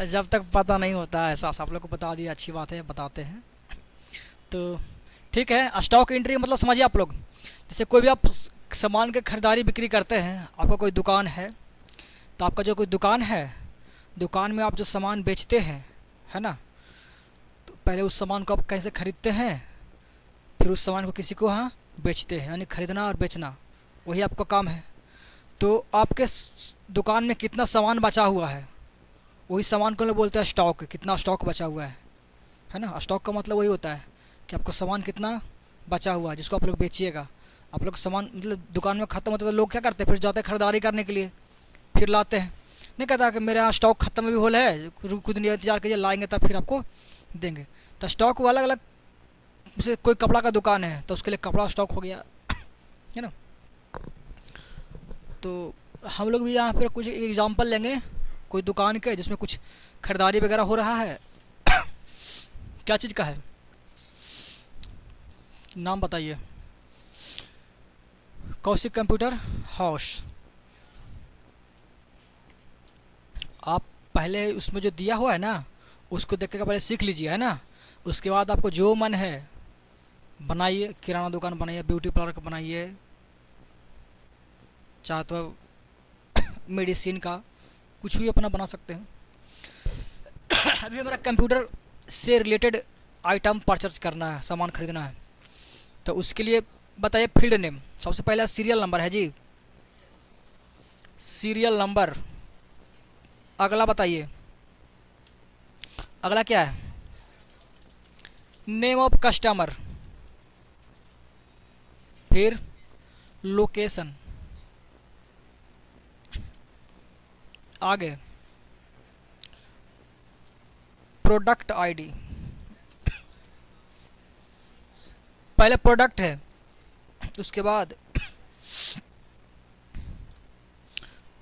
जब तक पता नहीं होता है एहसास, आप लोग को बता दिया, अच्छी बात है, बताते हैं। तो ठीक है, स्टॉक एंट्री मतलब समझिए आप लोग, जैसे कोई भी आप सामान के खरीदारी बिक्री करते हैं, आपका कोई दुकान है, तो आपका जो कोई दुकान है, दुकान में आप जो सामान बेचते हैं, है ना, तो पहले उस सामान को आप कैसे खरीदते हैं, फिर उस सामान को किसी को हाँ बेचते हैं, यानी खरीदना और बेचना, वही आपका काम है। तो आपके दुकान में कितना सामान बचा हुआ है, वही सामान को लोग बोलते हैं स्टॉक, कितना स्टॉक बचा हुआ है ना। स्टॉक का मतलब वही होता है कि आपका सामान कितना बचा हुआ है जिसको आप लोग बेचिएगा। आप लोग सामान मतलब दुकान में ख़त्म होता है तो लोग क्या करते हैं, फिर जाते हैं खरीदारी करने के लिए, फिर लाते हैं। नहीं कहता कि मेरे यहाँ स्टॉक ख़त्म भी होल है, कुछ नहीं इंतजार कीजिए, लाएंगे तब फिर आपको देंगे। तो स्टॉक वो अलग अलग, जैसे कोई कपड़ा का दुकान है तो उसके लिए कपड़ा स्टॉक हो गया, है ना। तो हम लोग भी यहाँ पर कुछ एग्जांपल लेंगे कोई दुकान के जिसमें कुछ खरीदारी वगैरह हो रहा है। क्या चीज़ का है, नाम बताइए। Kaushik computer house. आप पहले उसमें जो दिया हुआ है ना, उसको देख के पहले सीख लीजिए, है ना। उसके बाद आपको जो मन है बनाइए, किराना दुकान बनाइए, ब्यूटी पार्लर का बनाइए, चाहे तो मेडिसिन का, कुछ भी अपना बना सकते हैं। अभी हमारा कंप्यूटर से रिलेटेड आइटम परचेज करना है, सामान खरीदना है, तो उसके लिए बताइए फील्ड नेम। सबसे पहला सीरियल नंबर है जी, सीरियल नंबर। अगला बताइए, अगला क्या है, नेम ऑफ कस्टमर, फिर लोकेशन, आगे प्रोडक्ट आईडी। पहले प्रोडक्ट है, उसके बाद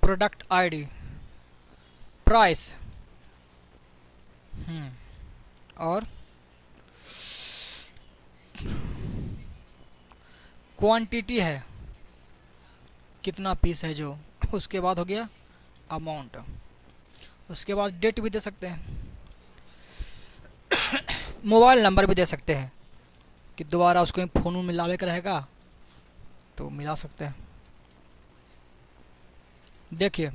प्रोडक्ट आईडी, प्राइस, और क्वांटिटी है, कितना पीस है जो, उसके बाद हो गया अमाउंट, उसके बाद डेट भी दे सकते हैं, मोबाइल नंबर भी दे सकते हैं कि दोबारा उसको फ़ोन में मिलावे का रहेगा तो मिला सकते हैं। देखिए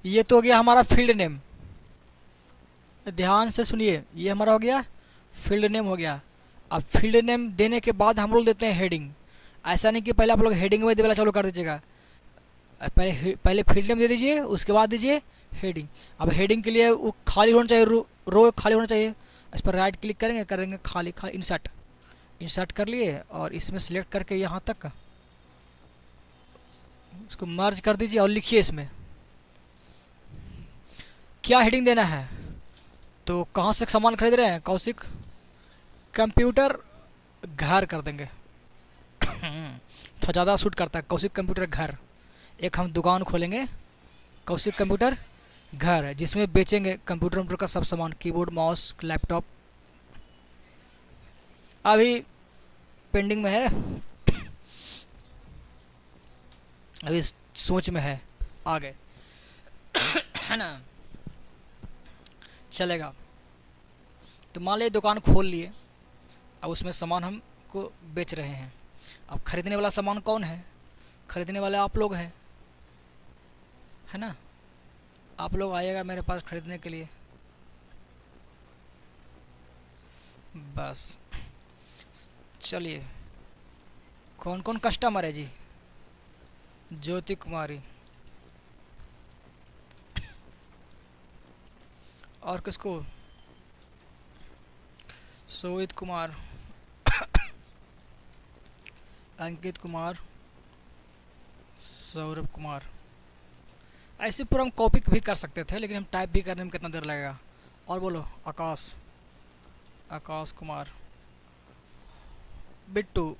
ये तो हो गया हमारा फील्ड नेम, ध्यान से सुनिए, ये हमारा हो गया फील्ड नेम हो गया। अब फील्ड नेम देने के बाद हम लोग देते हैं हेडिंग। ऐसा नहीं कि पहले आप लोग हेडिंग में देना चालू कर दीजिएगा, पहले फील्ड नेम दे दीजिए, उसके बाद दीजिए हेडिंग। अब हेडिंग के लिए वो खाली होना चाहिए, रो खाली होना चाहिए। इस पर राइट क्लिक करेंगे, करेंगे खाली खाली, इंसर्ट, इंसर्ट कर लिए और इसमें सेलेक्ट करके यहाँ तक उसको मर्ज कर दीजिए और लिखिए इसमें क्या हेडिंग देना है। तो कहाँ से सामान खरीद रहे हैं, कौशिक कंप्यूटर घर कर देंगे। थोड़ा ज़्यादा सूट करता है, कौशिक कंप्यूटर घर। एक हम दुकान खोलेंगे कौशिक कंप्यूटर घर, जिसमें बेचेंगे कंप्यूटर वम्प्यूटर का सब सामान, कीबोर्ड माउस लैपटॉप। अभी पेंडिंग में है, अभी सोच में है, आगे है ना, चलेगा। तो मान लीजिए दुकान खोल लिए, अब उसमें सामान हम को बेच रहे हैं। अब खरीदने वाला सामान कौन है, खरीदने वाले आप लोग हैं, है ना। आप लोग आइएगा मेरे पास खरीदने के लिए, बस। चलिए, कौन कौन कस्टमर है जी, ज्योति कुमारी, और किसको, सोहित कुमार, अंकित कुमार, सौरभ कुमार। ऐसे पूरा हम कॉपी भी कर सकते थे, लेकिन हम टाइप भी करने में कितना देर लगेगा। और बोलो आकाश, आकाश कुमार, बिट्टू,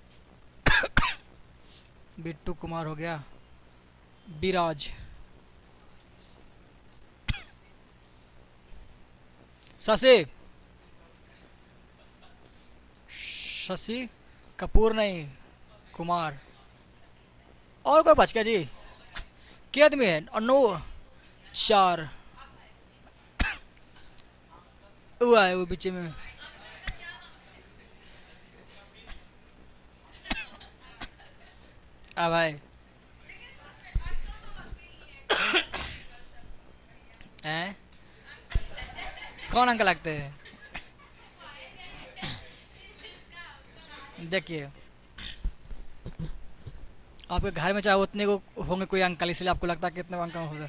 बिट्टू कुमार हो गया, विराज, शशि, शशि कपूर नहीं, कुमार। और कोई बच गया जी, क्या आदमी है? और 9 4 हुआ है वो पीछे में। भाई हैं? कौन अंकल लगते हैं? देखिए, आपके घर में चाहे उतने को होंगे कोई अंकल, इसलिए आपको लगता है कि इतने अंकल होगा।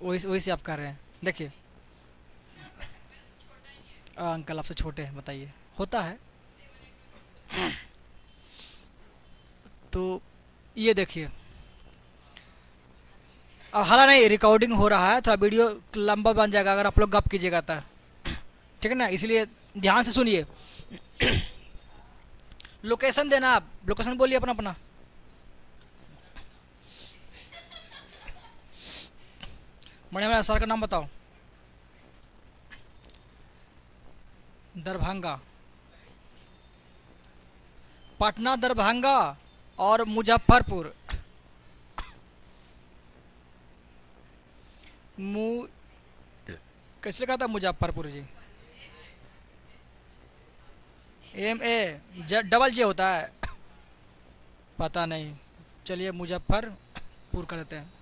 वही वही से आप कर रहे हैं। देखिए, अंकल आपसे छोटे हैं, बताइए, होता है। तो ये देखिए, अब हाला नहीं, रिकॉर्डिंग हो रहा है, थोड़ा वीडियो लंबा बन जाएगा अगर आप लोग गप कीजिएगा तो, ठीक है ना, इसलिए ध्यान से सुनिए। लोकेशन देना, आप लोकेशन बोलिए अपना अपना। बढ़िया बढ़िया शहर का नाम बताओ। दरभंगा, पटना, दरभंगा और मुजफ्फरपुर। मु कैसे लिखा था मुजफ्फरपुर जी? डबल जे होता है, पता नहीं, चलिए मुजफ्फरपुर कर देते हैं।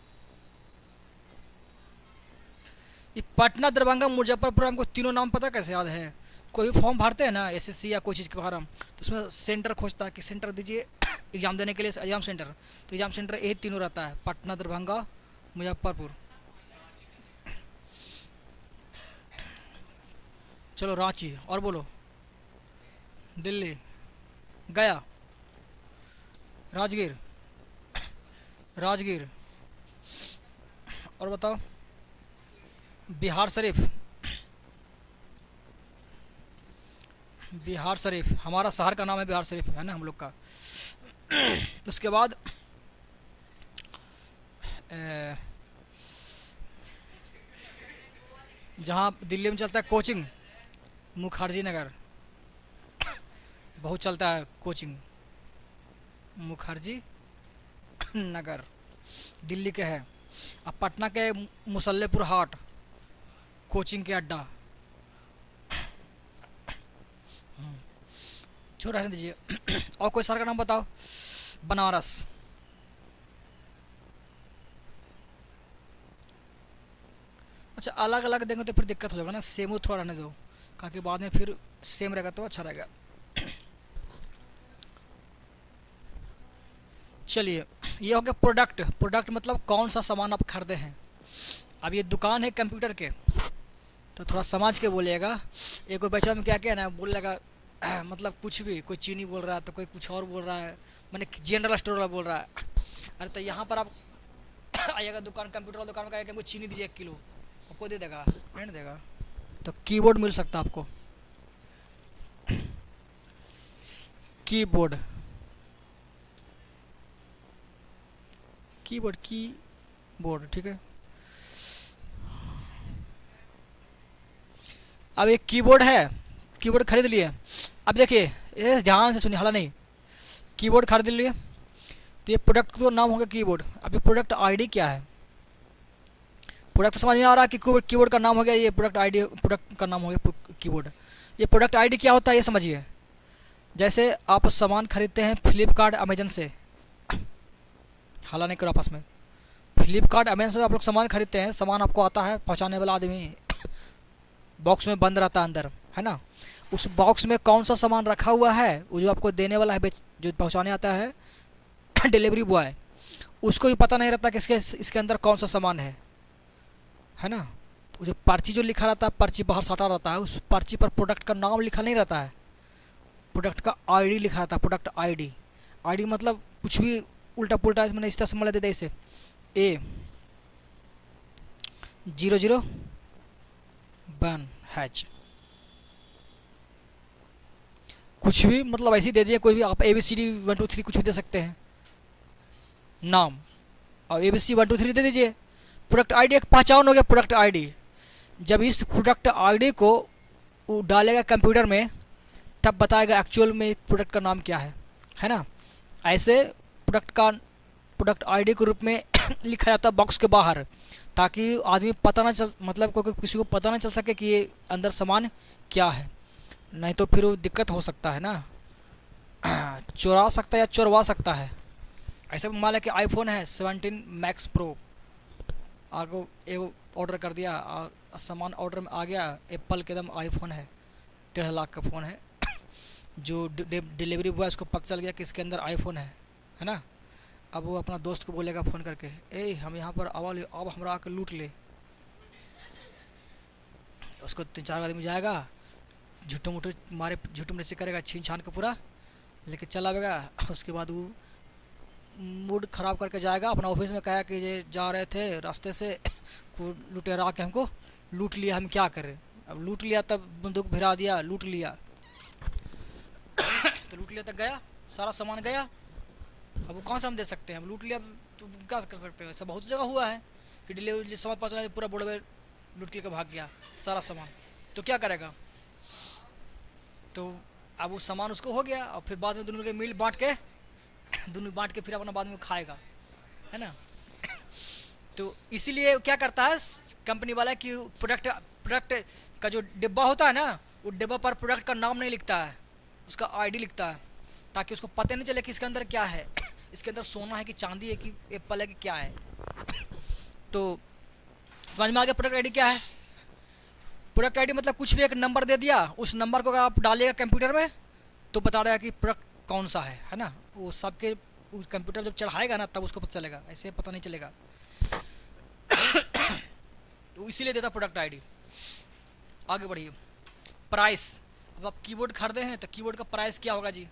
ये पटना, दरभंगा, मुजफ्फरपुर, हमको तीनों नाम पता कैसे याद है? कोई भी फॉर्म भरते हैं ना, एसएससी या कोई चीज़ के फॉर्म, तो उसमें सेंटर खोजता है कि सेंटर दीजिए एग्ज़ाम देने के लिए, एग्ज़ाम सेंटर। तो एग्ज़ाम सेंटर यही तीनों रहता है, पटना, दरभंगा, मुजफ्फरपुर। चलो रांची, और बोलो। दिल्ली, गया, राजगीर, राजगीर, और बताओ। बिहार शरीफ, बिहार शरीफ हमारा शहर का नाम है, बिहार शरीफ है ना हम लोग का। उसके बाद जहाँ दिल्ली में चलता है कोचिंग, मुखर्जी नगर, बहुत चलता है कोचिंग, मुखर्जी नगर दिल्ली के है। अब पटना के मुसल्लेपुर हाट, कोचिंग के अड्डा। छोड़ रहने दीजिए। और कोई शहर का नाम बताओ। बनारस, अच्छा अलग अलग देंगे तो फिर दिक्कत हो जाएगा ना, सेम थोड़ा रहने दो, ताकि बाद में फिर सेम रहेगा तो अच्छा रहेगा। चलिए, ये हो गया प्रोडक्ट। प्रोडक्ट मतलब कौन सा सामान आप खरीदे हैं। अब ये दुकान है कंप्यूटर के, तो थोड़ा समझ के बोलिएगा। एक कोई बच्चा में क्या क्या ना बोल लगा, मतलब कुछ भी, कोई चीनी बोल रहा है तो कोई कुछ और बोल रहा है, मैंने जनरल स्टोर वाला बोल रहा है। अरे तो यहाँ पर आप आइएगा दुकान, कंप्यूटर वाला दुकान में कहेगा मुझे चीनी दीजिए 1 किलो, आपको दे देगा? नहीं देगा। तो कीबोर्ड मिल सकता है आपको, कीबोर्ड, कीबोर्ड, कीबोर्ड, ठीक है। अब एक कीबोर्ड है, कीबोर्ड खरीद लिए। अब देखिए, ये ध्यान से सुनिए, हाला नहीं, कीबोर्ड खरीद लिए तो ये प्रोडक्ट का नाम होगा कीबोर्ड। अब ये प्रोडक्ट आईडी क्या है? प्रोडक्ट समझ में आ रहा है कि कीबोर्ड का नाम हो गया, ये प्रोडक्ट आईडी, प्रोडक्ट का नाम हो गया कीबोर्ड। ये प्रोडक्ट आईडी क्या होता है ये समझिए। जैसे आप सामान खरीदते हैं फ्लिपकार्ट, अमेजन से, हाला नहीं करो आपस में, फ्लिपकार्ट, अमेजन से आप लोग सामान खरीदते हैं, सामान आपको आता है, पहुँचाने वाला आदमी बॉक्स में बंद रहता है अंदर, है ना। उस बॉक्स में कौन सा सामान रखा हुआ है, वो जो आपको देने वाला है, जो पहुंचाने आता है डिलीवरी बॉय, उसको भी पता नहीं रहता कि इसके अंदर कौन सा सामान है ना। तो जो पर्ची जो लिखा रहता है, पर्ची बाहर सटा रहता है, उस पर्ची पर प्रोडक्ट का नाम लिखा नहीं रहता है, प्रोडक्ट का आईडी लिखा रहता है, प्रोडक्ट आईडी। आईडी मतलब कुछ भी उल्टा पुल्टा, मैंने इस तरह समझ लेते थे इसे, A0001H, कुछ भी मतलब ऐसे ही दे दिए, कोई भी आप ABCD 1 2 3 कुछ भी दे सकते हैं नाम, और ABC 1 2 3 दे दीजिए। प्रोडक्ट आईडी एक पहचान हो गया, प्रोडक्ट आईडी। जब इस प्रोडक्ट आईडी को डालेगा कंप्यूटर में, तब बताएगा एक्चुअल में प्रोडक्ट का नाम क्या है ना। ऐसे प्रोडक्ट आईडी के रूप में लिखा जाता है बॉक्स के बाहर, ताकि आदमी पता ना चल, मतलब कोई किसी को पता ना चल सके कि ये अंदर सामान क्या है, नहीं तो फिर वो दिक्कत हो सकता है ना। चुरा सकता है या चुरवा सकता है। ऐसे मान लिया कि आईफोन है 17 मैक्स प्रो, आपको एक ऑर्डर कर दिया, सामान ऑर्डर में आ गया, एप्पल के एकदम आईफोन है, 13 लाख का फ़ोन है। जो डिलीवरी बॉय उसको पता चल गया कि इसके अंदर आईफोन है ना। अब वो अपना दोस्त को बोलेगा फ़ोन करके, ए हम यहाँ पर आवा ले, अब हमरा आकर लूट ले। उसको 3-4 आदमी जाएगा, झूठो मूठो मारे, झूठो मूठे से करेगा, छीन छान के पूरा लेके चला आएगा। उसके बाद वो मूड ख़राब करके जाएगा अपना ऑफिस में, कहा कि ये जा रहे थे रास्ते से, को लुटेरा के हमको लूट लिया, हम क्या करें। अब लूट लिया, तब बंदूक भिरा दिया, लूट लिया। तो लूट लिया तक गया, सारा सामान गया। अब वो कहाँ से हम दे सकते हैं, अब लूट लिया तो क्या कर सकते हैं। ऐसा बहुत जगह हुआ है कि डिलीवरी सामान पहुँचना, पूरा बोर्ड लूट के भाग गया सारा सामान, तो क्या करेगा। तो अब वो सामान उसको हो गया, और फिर बाद में दोनों के मिल बांट के फिर अपना बाद में खाएगा, है ना। तो इसीलिए क्या करता है कंपनी वाला कि प्रोडक्ट का जो डिब्बा होता है ना, वो डिब्बा पर प्रोडक्ट का नाम नहीं लिखता है, उसका आईडी लिखता है, ताकि उसको पता नहीं चले कि इसके अंदर क्या है, इसके अंदर सोना है कि चांदी है कि एप्पल है कि क्या है। तो समझ में आ गया प्रोडक्ट आईडी क्या है। प्रोडक्ट आईडी मतलब कुछ भी एक नंबर दे दिया, उस नंबर को अगर आप डालिएगा कंप्यूटर में तो बता देगा कि प्रोडक्ट कौन सा है ना। वो सबके कंप्यूटर जब चढ़ाएगा ना, तब उसको पता चलेगा, ऐसे पता नहीं चलेगा। तो इसीलिए देता प्रोडक्ट आईडी। आगे बढ़िए, प्राइस। अब आप कीबोर्ड खरीदे हैं तो कीबोर्ड का प्राइस क्या होगा जी,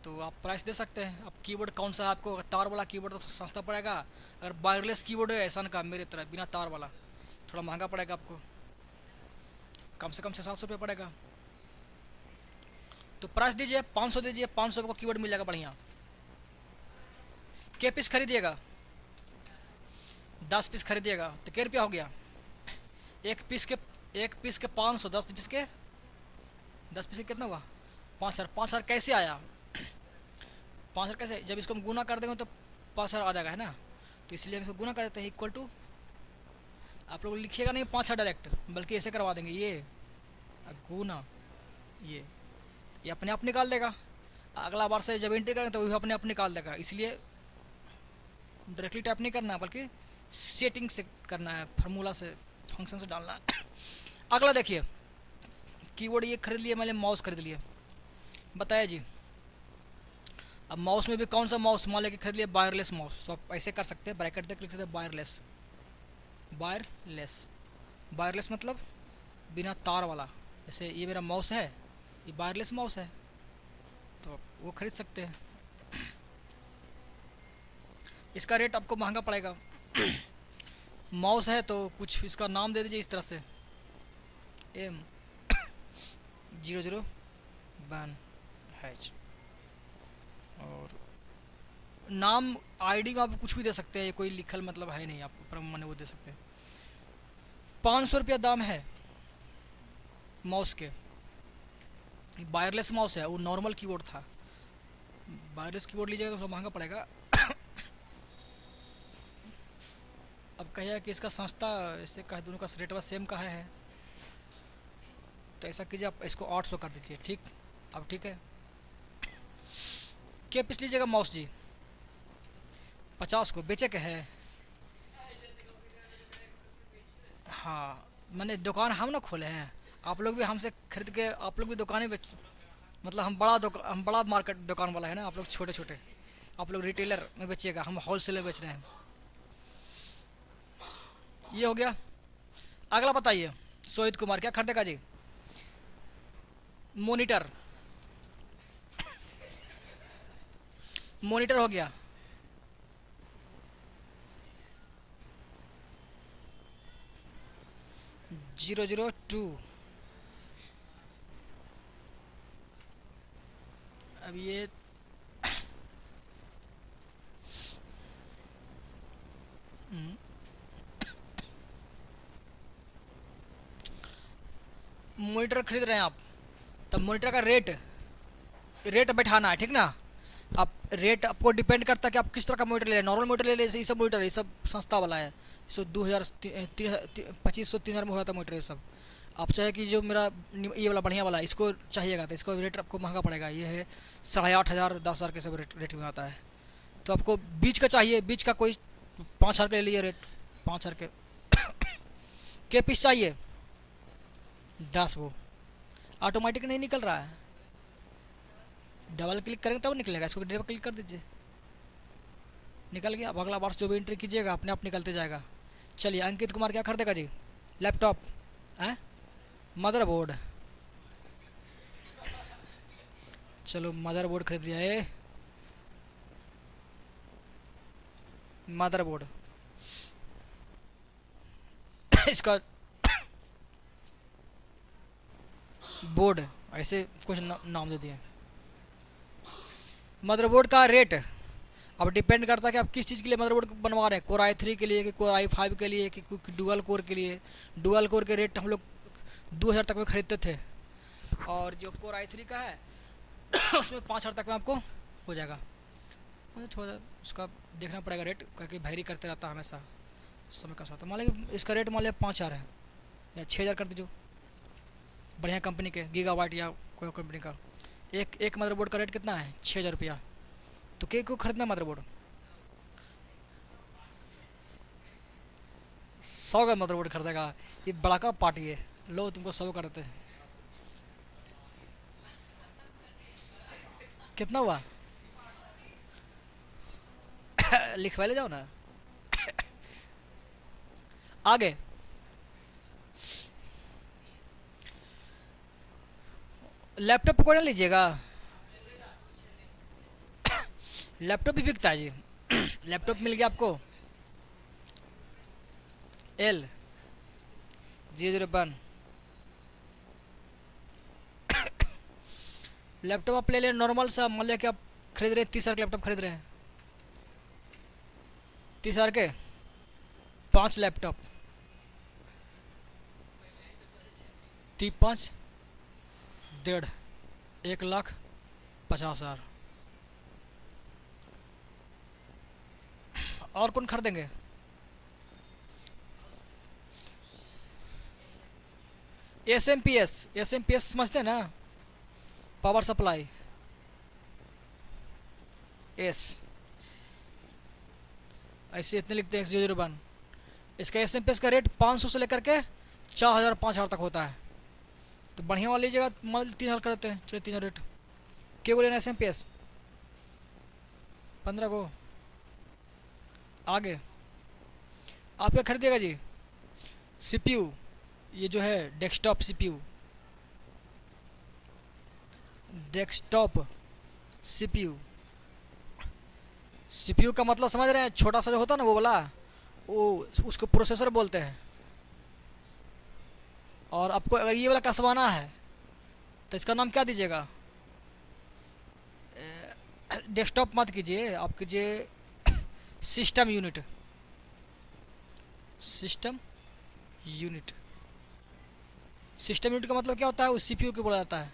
तो आप प्राइस दे सकते हैं। अब कीबोर्ड कौन सा है आपको, अगर तार वाला कीबोर्ड तो सस्ता पड़ेगा, अगर वायरलेस कीबोर्ड है ऐसा का मेरे तरह बिना तार वाला, थोड़ा महंगा पड़ेगा आपको, कम से कम 600-700 रुपये पड़ेगा। तो प्राइस दीजिए 500 दीजिए, 500 रुपये का कीबोर्ड मिल जाएगा बढ़िया। के पीस खरीदिएगा, 10 पीस खरीदिएगा तो क्या रुपया हो गया, एक पीस के 500, 10 पीस के कितना हुआ, 5,000। 5,000 कैसे आया, 5,000 कैसे, जब इसको हम गुना कर देंगे तो 5,000 आ जाएगा, है ना। तो इसलिए हम इसको गुना कर देते हैं, इक्वल टू, आप लोग लिखिएगा नहीं 5,000 डायरेक्ट, बल्कि ऐसे करवा देंगे, ये गुना, ये अपने आप निकाल देगा। अगला बार से जब एंट्री करें तो वही अपने आप निकाल देगा। इसलिए डायरेक्टली टाइप नहीं करना, बल्कि सेटिंग से करना है, फार्मूला से, फंक्शन से डालना है। अगला देखिए, कीबोर्ड ये खरीद लिए, मैंने माउस खरीद लिए, बताया जी। अब माउस में भी कौन सा माउस, मान लेके खरीद लिया वायरलेस माउस, तो आप ऐसे कर सकते हैं, ब्रैकेट देख लिख सकते हैं वायरलेस मतलब बिना तार वाला। जैसे ये मेरा माउस है, ये वायरलेस माउस है, तो वो खरीद सकते हैं। इसका रेट आपको महंगा पड़ेगा। माउस है तो कुछ इसका नाम दे दीजिए इस तरह से, M001H, और नाम आईडी में आप कुछ भी दे सकते हैं, कोई लिखल मतलब है नहीं, आप मैंने वो दे सकते हैं। 500 रुपया दाम है माउस के। वायरलेस माउस है, वो नॉर्मल कीबोर्ड था, वायरलेस कीबोर्ड लीजिएगा तो थोड़ा महंगा पड़ेगा। अब कहिए कि इसका सस्ता, इससे कहे दोनों का रेट सेम का है, तो ऐसा कीजिए आप इसको 800 कर दीजिए, ठीक। अब ठीक है, क्या पीस लीजिएगा माउस जी, 50 को बेचे के है। हाँ, मैंने दुकान हम ना खोले हैं, आप लोग भी हमसे खरीद के, आप लोग भी दुकानें बेच, मतलब हम बड़ा मार्केट दुकान वाला है ना, आप लोग छोटे छोटे, आप लोग रिटेलर में बेचिएगा, हम होलसेल में बेच रहे हैं। ये हो गया। अगला बताइए, सोहित कुमार क्या खरीदेगा जी, मॉनिटर हो गया, $002। अब ये मॉनिटर खरीद रहे हैं आप, तब मॉनिटर का रेट बैठाना है, ठीक ना। आप रेट आपको डिपेंड करता है कि आप किस तरह का मोटर ले रहे हैं। नॉर्मल मोटर ले रहे हैं, ये सब मोटर, ये सब संस्था वाला है। इसको 2000 2500 3000 में होता मोटर ये सब। आप चाहे कि जो मेरा ये वाला बढ़िया वाला इसको चाहिएगा तो इसको रेट आपको महंगा पड़ेगा। ये है 8,500 10,000 के सब रेट में आता है। तो आपको बीच का चाहिए, बीच का कोई 5,000 के ले लीजिए रेट, 5,000 के पीस चाहिए 10 गो। ऑटोमेटिक नहीं निकल रहा है, डबल क्लिक करेंगे तब निकलेगा। इसको डबल क्लिक कर दीजिए, निकल गया। अब अगला बार जो भी एंट्री कीजिएगा अपने आप निकलते जाएगा। चलिए अंकित कुमार क्या खरीदेगा जी? लैपटॉप है, मदरबोर्ड। चलो मदरबोर्ड खरीद लिया है, मदरबोर्ड। इसका बोर्ड ऐसे कुछ नाम दे दिए। मदरबोर्ड का रेट अब डिपेंड करता है कि आप किस चीज़ के लिए मदरबोर्ड बनवा रहे हैं। कोर i3 के लिए कि कोर i5 के लिए कि डुअल कोर के लिए। डुअल कोर के रेट हम लोग 2000 तक में ख़रीदते थे, और जो कोर i3 का है उसमें 5,000 तक में आपको हो जाएगा। थोड़ा उसका देखना पड़ेगा रेट, क्योंकि वेरी करते रहता है हमेशा समय का साथ। मान लीजिए इसका रेट मान लिया 5,000 है या 6,000 कर दीजिए, बढ़िया कंपनी के गीगाबाइट या कोई कंपनी का। एक मदरबोर्ड का रेट कितना है? 6,000 रुपया। तो के को खरीदना मदरबोर्ड? 100 का मदरबोर्ड खरीदेगा? ये बड़ा का पार्टी है, लो तुमको 100 का देते हैं। कितना हुआ? लिखवा ले जाओ ना। आगे लैपटॉप को ना लीजिएगा, लैपटॉप भी बिकता है जी। लैपटॉप मिल गया आपको L001। लैपटॉप आप ले लें नॉर्मल सा, मान लिया कि आप खरीद रहे हैं 30,000 के लैपटॉप खरीद रहे हैं, 30,000 के 5 लैपटॉप, 5 1.5 1,50,000। और कौन खरीदेंगे? एस एम पी एस समझते हैं ना, पावर सप्लाई एस, ऐसे इतने लिखते हैं X001। इसका एस का रेट 500 से लेकर के 4,000 5,000 तक होता है। तो बढ़िया वाला लीजिएगा, मान 3,000 करते हैं। चलिए 3,000 रेट। क्या बोले ना एस 15 को। आगे आप क्या खरीदिएगा जी? CPU, ये जो है डेस्कटॉप CPU, डेस्कटॉप CPU का मतलब समझ रहे हैं? छोटा सा जो होता है ना वो वाला, वो उसको प्रोसेसर बोलते हैं। और आपको अगर ये वाला कसवाना है तो इसका नाम क्या दीजिएगा? डेस्कटॉप मत कीजिए, आप कीजिए सिस्टम यूनिट। सिस्टम यूनिट का मतलब क्या होता है? उस CPU को बोला जाता है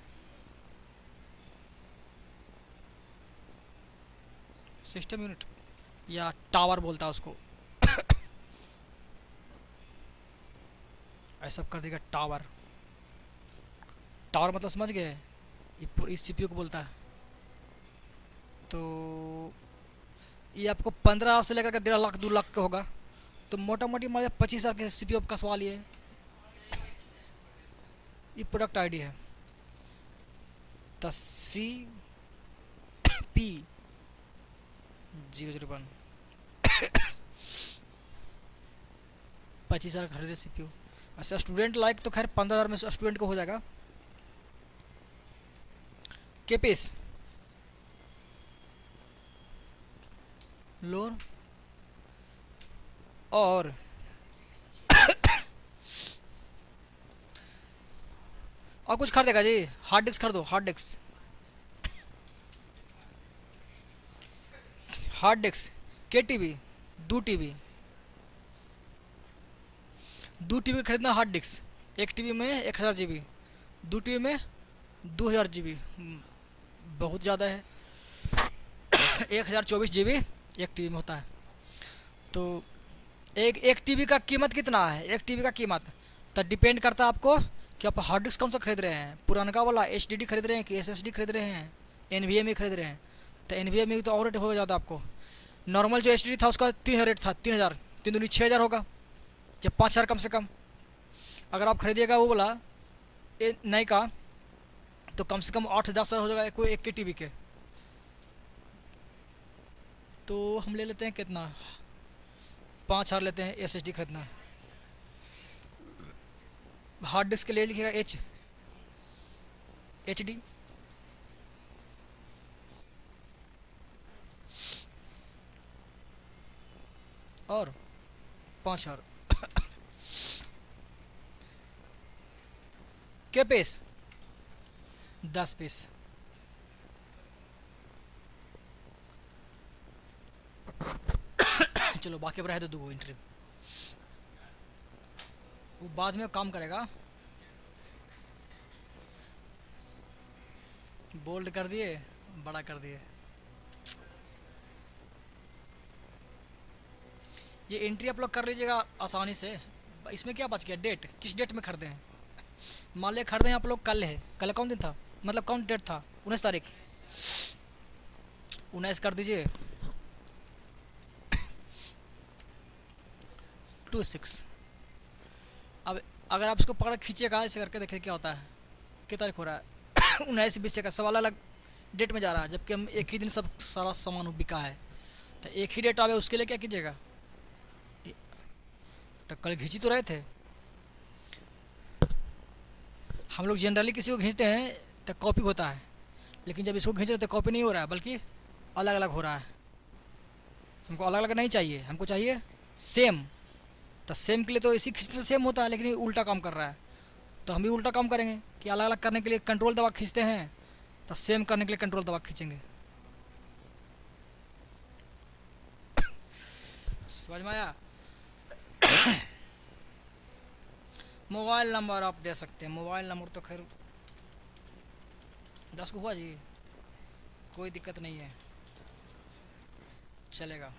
सिस्टम यूनिट, या टावर बोलता है उसको। ऐसा कर देगा टावर। टावर मतलब समझ गए? इस CPU को बोलता है। तो ये आपको 15 से लेकर के 1.5 लाख 2 लाख का होगा। तो मोटा मोटी मान 25,000 के CPU आप कसवा लिए। ये प्रोडक्ट आईडी है तो CP001। 25,000 खरीदे CPU। अच्छा स्टूडेंट लाइक तो खैर 15,000 में स्टूडेंट को हो जाएगा। के पीस लोन और कुछ खरीदेगा जी? हार्ड डिस्क खरीदो, हार्ड डिस्क के टीवी 2 टीवी खरीदना। हार्ड डिस्क एक टीवी में 1,000 GB, 2 टीवी में 2,000 GB, बहुत ज़्यादा है। 1024 GB एक टीबी में होता है। तो एक टीबी का कीमत कितना है? एक टीबी का कीमत तो डिपेंड करता है आपको कि आप हार्ड डिस्क कौन सा खरीद रहे हैं, पुराना वाला HDD खरीद रहे हैं कि SSD खरीद रहे हैं, NVMe खरीद रहे हैं। तो NVMe तो और रेट हो जाता आपको। नॉर्मल जो HDD था उसका 3000 रेट था, 3000, 3 दूनी 6000 होगा, जब 5000 कम से कम। अगर आप खरीदिएगा वो वाला नई का तो कम से कम 8-10 हज़ार हो जाएगा कोई एक के टीवी के। तो हम ले लेते हैं कितना, 5000 लेते हैं SSD खरीदना। हार्ड डिस्क के लिए लिखिएगा HD और 5000 के पीस, 10 पीस। चलो बाकी अब रहे तो 2 एंट्री, वो बाद में काम करेगा। बोल्ड कर दिए, बड़ा कर दिए। ये एंट्री आप लोग कर लीजिएगा आसानी से। इसमें क्या बच गया, डेट, किस डेट में खरीदे हैं। मान लिया खरीदे हैं आप लोग कल है, कल कौन दिन था, मतलब कौन डेट था, 19 तारीख, 19 कर दीजिए 26। अब अगर आप इसको पकड़ खींचेगा ऐसे करके देखिए क्या होता है, कितना तारीख हो रहा है 19-20 का सवाल अलग डेट में जा रहा है, जबकि हम एक ही दिन सब सारा सामान बिका है। तो एक ही डेट आवे उसके लिए क्या कीजिएगा, तो कल खींची तो रहे थे हम लोग। जनरली किसी को खींचते हैं तो कॉपी होता है, लेकिन जब इसको खींच रहे तो कॉपी नहीं हो रहा है बल्कि अलग अलग हो रहा है। हमको अलग अलग नहीं चाहिए, हमको चाहिए सेम। तो सेम के लिए तो इसी खींचने से सेम होता है, लेकिन ये उल्टा काम कर रहा है। तो हम भी उल्टा काम करेंगे कि अलग अलग करने के लिए कंट्रोल दबा खींचते हैं, तो सेम करने के लिए कंट्रोल दबा खींचेंगे। समझ में आया? मोबाइल नंबर आप दे सकते हैं, मोबाइल नंबर तो खैर 10 को हुआ जी, कोई दिक्कत नहीं है, चलेगा।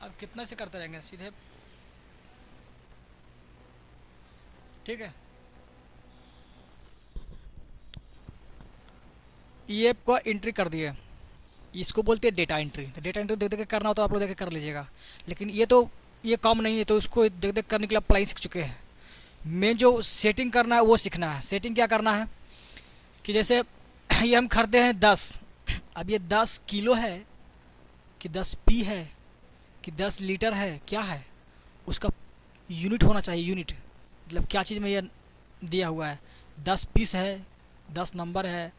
अब कितना से करते रहेंगे सीधे, ठीक है। ये आपको एंट्री कर दिए, इसको बोलते हैं डेटा एंट्री। तो डेटा एंट्री देख देख के करना हो तो आप लोग देख के कर लीजिएगा, लेकिन ये तो ये काम नहीं है, तो इसको देख देख करने के लिए अप्लाई सीख चुके हैं। मेन जो सेटिंग करना है वो सीखना है। सेटिंग क्या करना है कि जैसे ये हम खरीदते हैं 10, अब ये 10 किलो है कि 10 पी है कि 10 लीटर है, क्या है उसका यूनिट होना चाहिए। यूनिट मतलब क्या चीज़ में ये दिया हुआ है, 10 पीस है, 10 नंबर है,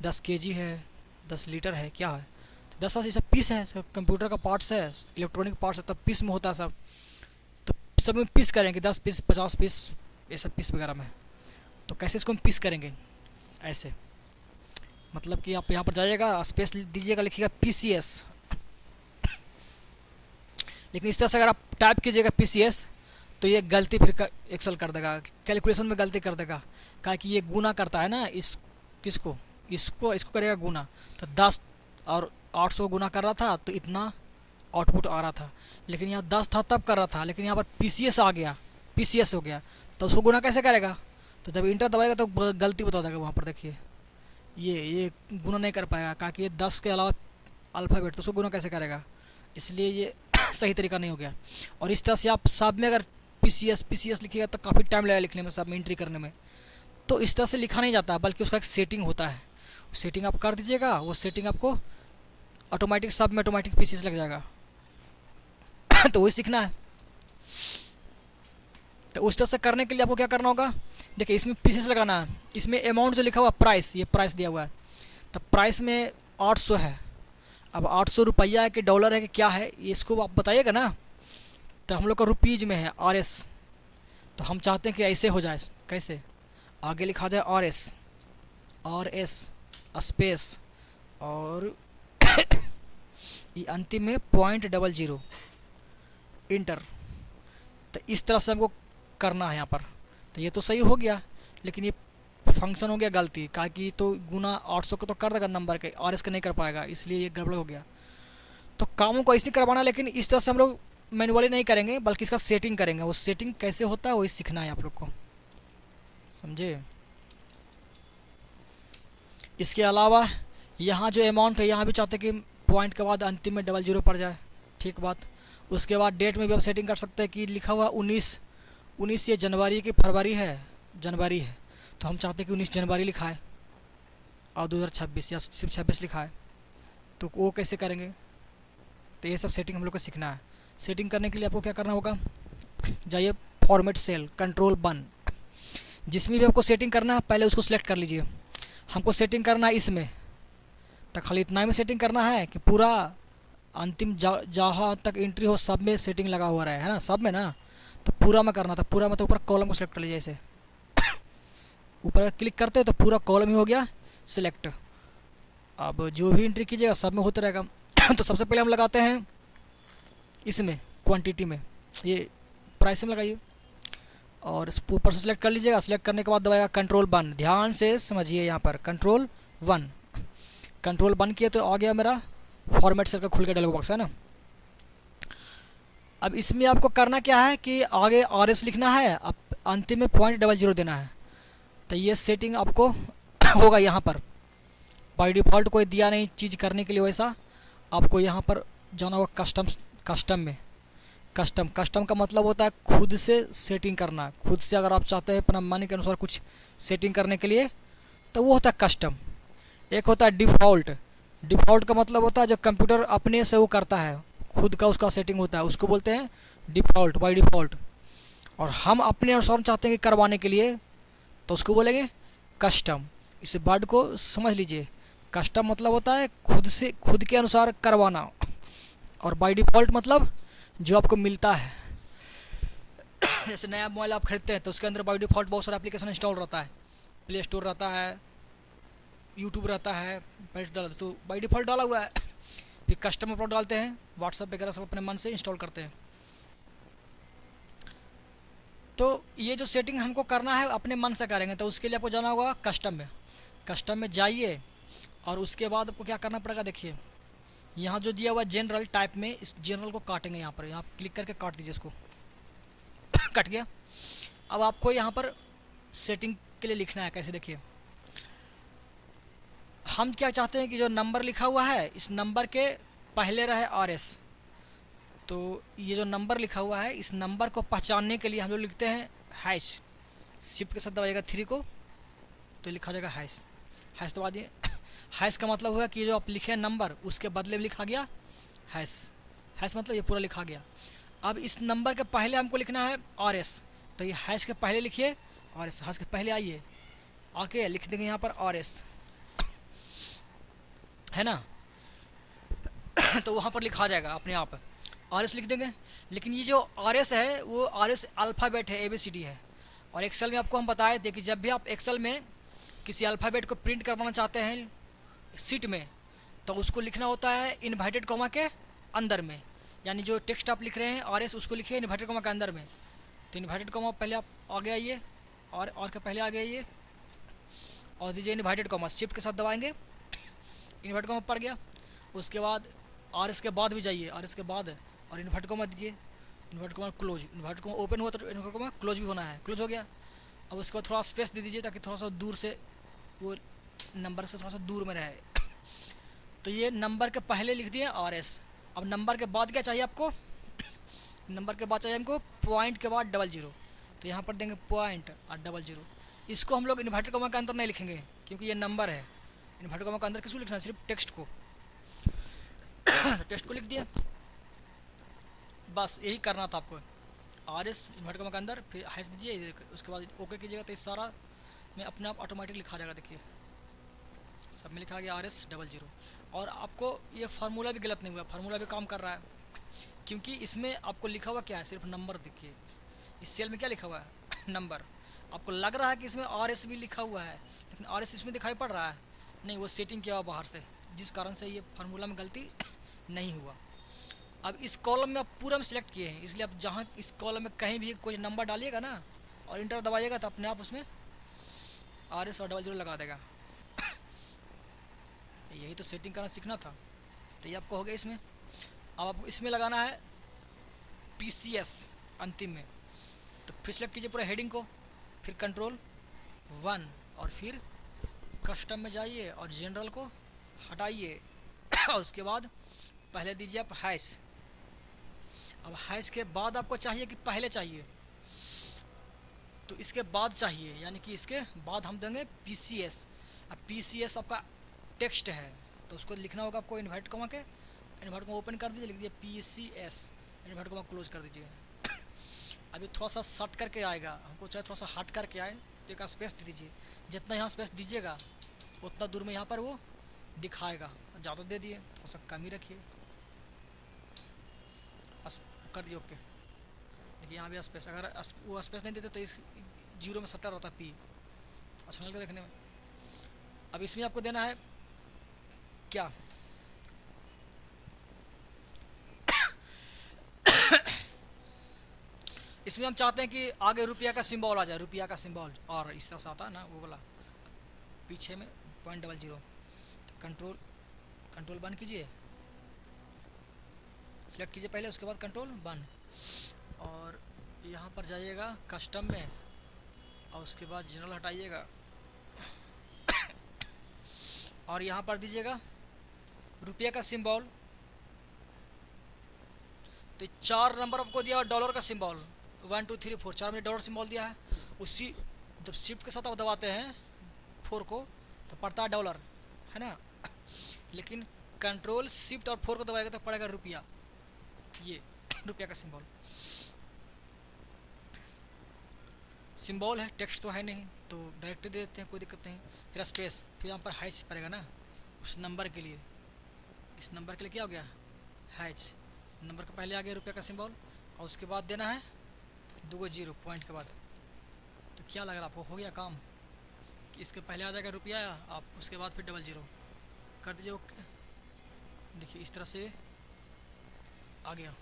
10 केजी है, 10 लीटर है, क्या है, 10 ये सब पीस है, सब कंप्यूटर का पार्ट्स है, इलेक्ट्रॉनिक पार्ट्स है, तब पीस में होता है सब। तो सब में पीस करेंगे, 10 पीस, 50 पीस, ये सब पीस वगैरह में। तो कैसे इसको हम पीस करेंगे, ऐसे मतलब कि आप यहाँ पर जाइएगा, स्पेस दीजिएगा, लिखिएगा PCS। लेकिन इस तरह से अगर आप टाइप कीजिएगा PCS तो ये गलती फिर एक्सेल कर देगा, कैलकुलेशन में गलती कर देगा। क्या कि ये गुना करता है ना, इस किसको, इसको करेगा गुना। तो 10 और 800 गुना कर रहा था तो इतना आउटपुट आ रहा था, लेकिन यहाँ 10 था तब कर रहा था, लेकिन यहाँ पर PCS आ गया, PCS हो गया, तो उसको गुना कैसे करेगा। तो जब इंटर दबाएगा तो गलती बता देगा वहाँ पर, देखिए ये गुना नहीं कर पाएगा, कहा कि ये 10 के अलावा अल्फ़ाबेट, तो उसको गुना कैसे करेगा, इसलिए ये सही तरीका नहीं हो गया। और इस तरह से आप सब में अगर PCS लिखिएगा तो काफ़ी टाइम लगेगा लिखने में, सब में एंट्री करने में। तो इस तरह से लिखा नहीं जाता, बल्कि उसका एक सेटिंग होता है, सेटिंग आप कर दीजिएगा, वो सेटिंग आपको ऑटोमेटिक सब में ऑटोमेटिक PCS लग जाएगा। तो वही सीखना है। तो उस तरह से करने के लिए आपको क्या करना होगा, देखिए इसमें PCS लगाना है। इसमें अमाउंट जो लिखा हुआ प्राइस, ये प्राइस दिया हुआ है, तो प्राइस में 800 है। अब 800 रुपया है कि डॉलर है कि क्या है, इसको आप बताइएगा ना। तो हम लोग का रुपीज़ में है RS, तो हम चाहते हैं कि ऐसे हो जाए, कैसे, आगे लिखा जाए RS स्पेस और ये अंतिम में .00 इंटर। तो इस तरह से हमको करना है यहाँ पर। तो ये तो सही हो गया, लेकिन ये फंक्शन हो गया गलती, कहा कि तो गुना 800 को तो कर देगा नंबर के, आर एस का नहीं कर पाएगा, इसलिए ये गड़बड़ हो गया। तो कामों को ऐसे करवाना, लेकिन इस तरह से हम लोग मैनुअली नहीं करेंगे, बल्कि इसका सेटिंग करेंगे। वो सेटिंग कैसे होता है वही सीखना है आप लोग को, समझे। इसके अलावा यहाँ जो अमाउंट है, यहाँ भी चाहते हैं कि पॉइंट के बाद अंतिम में डबल जीरो पड़ जाए, ठीक बात। उसके बाद डेट में भी आप सेटिंग कर सकते हैं कि लिखा हुआ 19 ये जनवरी की फरवरी है, जनवरी है, तो हम चाहते हैं कि 19 जनवरी लिखा है और 2026 या सिर्फ 26 लिखा है, तो वो कैसे करेंगे। तो ये सब सेटिंग हम लोग को सीखना है। सेटिंग करने के लिए आपको क्या करना होगा, जाइए फॉर्मेट सेल, कंट्रोल बन, जिसमें भी आपको सेटिंग करना है पहले उसको सिलेक्ट कर लीजिए। हमको सेटिंग करना है इसमें, तो खाली इतना ही में सेटिंग करना है कि पूरा अंतिम जहाँ तक एंट्री हो सब में सेटिंग लगा हुआ रहे, है ना, सब में ना। तो पूरा में करना था, पूरा में तो ऊपर कॉलम को सिलेक्ट कर लीजिए। ऐसे ऊपर क्लिक करते हैं तो पूरा कॉलम ही हो गया सिलेक्ट। अब जो भी एंट्री कीजिएगा सब में होता रहेगा। तो सबसे पहले हम लगाते हैं इसमें क्वांटिटी में, ये प्राइस में लगाइए और ऊपर से सिलेक्ट कर लीजिएगा। सिलेक्ट करने के बाद दबाएगा कंट्रोल वन, ध्यान से समझिए, यहाँ पर कंट्रोल वन, कंट्रोल वन किया तो आ गया मेरा फॉर्मेट सेल का खुल के डायलॉग बॉक्स, है ना। अब इसमें आपको करना क्या है कि आगे आर एस लिखना है, अब अंतिम में .00 देना है। तो ये सेटिंग आपको होगा यहाँ पर, बाय डिफ़ॉल्ट कोई दिया नहीं चीज़ करने के लिए वैसा। आपको यहाँ पर जाना होगा कस्टम में। कस्टम का मतलब होता है खुद से सेटिंग करना, खुद से अगर आप चाहते हैं अपना मन के अनुसार कुछ सेटिंग करने के लिए, तो वो होता है कस्टम। एक होता है डिफ़ॉल्ट, डिफ़ॉल्ट का मतलब होता है जो कंप्यूटर अपने से वो करता है, खुद का उसका सेटिंग होता है, उसको बोलते हैं डिफ़ॉल्ट, बाय डिफ़ॉल्ट। और हम अपने अनुसार चाहते हैं कि करवाने के लिए, तो उसको बोलेंगे कस्टम। इस वर्ड को समझ लीजिए, कस्टम मतलब होता है खुद से, खुद के अनुसार करवाना, और बाय डिफ़ॉल्ट मतलब जो आपको मिलता है। जैसे नया मोबाइल आप खरीदते हैं तो उसके अंदर बाय डिफ़ॉल्ट बहुत सारा एप्लीकेशन इंस्टॉल रहता है, प्ले स्टोर रहता है, यूट्यूब रहता है, तो बाय डिफ़ॉल्ट डाला हुआ है। फिर कस्टम अपलोड डालते हैं, व्हाट्सएप वगैरह सब अपने मन से इंस्टॉल करते हैं। तो ये जो सेटिंग हमको करना है अपने मन से करेंगे, तो उसके लिए आपको जाना होगा कस्टम में। कस्टम में जाइए और उसके बाद आपको क्या करना पड़ेगा, देखिए यहाँ जो दिया हुआ जनरल टाइप में, इस जनरल को काटेंगे यहाँ पर, यहाँ क्लिक करके काट दीजिए इसको। कट गया। अब आपको यहाँ पर सेटिंग के लिए लिखना है, कैसे देखिए। हम क्या चाहते हैं कि जो नंबर लिखा हुआ है इस नंबर के पहले रहे आर एस। तो ये जो नंबर लिखा हुआ है इस नंबर को पहचानने के लिए हम लोग लिखते हैं हैश। शिफ्ट के साथ दबाइएगा 3 को तो लिखा जाएगा हैश। हैश दबा दिए। हैश का मतलब हुआ कि जो आप लिखे नंबर उसके बदले में लिखा गया हैश। हैश मतलब ये पूरा लिखा गया। अब इस नंबर के पहले हमको लिखना है आर एस, तो ये हैश के पहले लिखिए आर एस। हैश के पहले आइए, आके लिख देंगे यहाँ पर आर एस, है ना। तो वहाँ पर लिखा जाएगा अपने आप, आर एस लिख देंगे। लेकिन ये जो आर एस है वो आर एस अल्फ़ाबेट है, ABCD है। और एक्सेल में आपको हम बताए थे कि जब भी आप एक्सेल में किसी अल्फ़ाबेट को प्रिंट करवाना चाहते हैं सीट में, तो उसको लिखना होता है इन्वर्टेड कॉमा के अंदर में। यानी जो टेक्स्ट आप लिख रहे हैं आर एस, उसको लिखिए इन्वर्टेड कॉमा के अंदर में। तो इन्वर्टेड कॉमा पहले आप आगे आइए, और के पहले आगे आइए और दीजिए इन्वर्टेड कॉमा। शिफ्ट के साथ दबाएंगे, इन्वर्टेड कॉमा पड़ गया। उसके बाद आर एस के बाद भी जाइए, आर एस के बाद और इन्वर्टेड कॉमा दीजिए, inverted comma close. Inverted comma open हुआ तो इन्वर्टेड कॉमा क्लोज भी होना है, क्लोज हो गया। अब उसके बाद थोड़ा स्पेस दे दीजिए ताकि थोड़ा सा दूर से वो नंबर से थोड़ा सा दूर में रहे। तो ये नंबर के पहले लिख दिए आर एस। अब नंबर के बाद क्या चाहिए आपको, नंबर के बाद चाहिए हमको पॉइंट के बाद 00। तो यहाँ पर देंगे पॉइंट और 00। इसको हम लोग इन्वर्टेड कॉमा के अंदर नहीं लिखेंगे क्योंकि ये नंबर है। इन्वर्टेड कॉमा के अंदर किसको लिखना है, सिर्फ टेक्स्ट को। टेक्स्ट को लिख दिया, बस यही करना था आपको। आर एस इन्वर्टेड कॉमा के अंदर, फिर हैश दीजिए, उसके बाद ओके कीजिएगा तो इस सारा में अपने आप ऑटोमेटिक लिखा जाएगा। देखिए सब में लिखा गया RS00। और आपको ये फार्मूला भी गलत नहीं हुआ, फार्मूला भी काम कर रहा है क्योंकि इसमें आपको लिखा हुआ क्या है, सिर्फ नंबर। देखिए इस सेल में क्या लिखा हुआ है, नंबर। आपको लग रहा है कि इसमें RS भी लिखा हुआ है, लेकिन RS इसमें दिखाई पड़ रहा है नहीं, वो सेटिंग किया हुआ बाहर से, जिस कारण से ये फार्मूला में गलती नहीं हुआ। अब इस कॉलम में आप पूरा में सिलेक्ट किए हैं, इसलिए आप जहाँ इस कॉलम में कहीं भी कोई नंबर डालिएगा ना और इंटर दबाइएगा तो अपने आप उसमें RS और 00 लगा देगा। यही तो सेटिंग करना सीखना था। तो ये आपको हो गया इसमें। अब आपको इसमें लगाना है PCS अंतिम में। तो फिर सेलेक्ट कीजिए पूरा हेडिंग को, फिर कंट्रोल 1 और फिर कस्टम में जाइए और जनरल को हटाइए और उसके बाद पहले दीजिए आप हैश। अब हैश के बाद आपको चाहिए कि पहले चाहिए, तो इसके बाद चाहिए, यानी कि इसके बाद हम देंगे PCS। अब PCS आपका टेक्स्ट है तो उसको लिखना होगा आपको इन्वर्ट कॉमा के, इन्वर्ट को ओपन कर दीजिए, लिख दीजिए PCS, इन्वर्ट कॉमा क्लोज कर दीजिए। अभी थोड़ा सा शट करके आएगा, हमको चाहे थोड़ा सा हट करके आए तो एक स्पेस दे दीजिए। जितना यहाँ स्पेस दीजिएगा उतना दूर में यहाँ पर वो दिखाएगा। ज़्यादा दे दिए, थोड़ा सा कम ही रखिए, कर दिए ओके। देखिए यहाँ भी स्पेस, अगर वो स्पेस नहीं देते तो इस 0 में 70 होता P। अच्छा लगता है देखने में। अब इसमें आपको देना है क्या, इसमें हम चाहते हैं कि आगे रुपया का सिंबल आ जाए, रुपया का सिंबल, और इस तरह से आता है ना वो वाला, पीछे में 0.00। तो कंट्रोल बंद कीजिए, सिलेक्ट कीजिए पहले, उसके बाद कंट्रोल बंद, और यहाँ पर जाइएगा कस्टम में और उसके बाद जनरल हटाइएगा और यहाँ पर दीजिएगा रुपये का सिंबल। तो 4 नंबर आपको दिया डॉलर का सिंबल, 1 2 3 4, 4 में डॉलर सिंबल दिया है। उसी जब शिफ्ट के साथ आप दबाते हैं 4 को तो पड़ता है डॉलर, है ना। लेकिन कंट्रोल शिफ्ट और 4 को दबाएगा तो पड़ेगा रुपया, ये रुपया का सिंबल है, टेक्स्ट तो है नहीं तो डायरेक्टली दे देते हैं, कोई दिक्कत नहीं। फिर स्पेस, फिर यहाँ पर हैच पड़ेगा ना उस नंबर के लिए, इस नंबर के लिए क्या हो गया हैच, नंबर के पहले आ गया रुपये का सिंबल और उसके बाद देना है 2 0 पॉइंट के बाद। तो क्या लग रहा है आपको, हो गया काम कि इसके पहले आ जाएगा रुपया, आप उसके बाद फिर 00 कर दीजिए ओके। देखिए इस तरह से आ गया।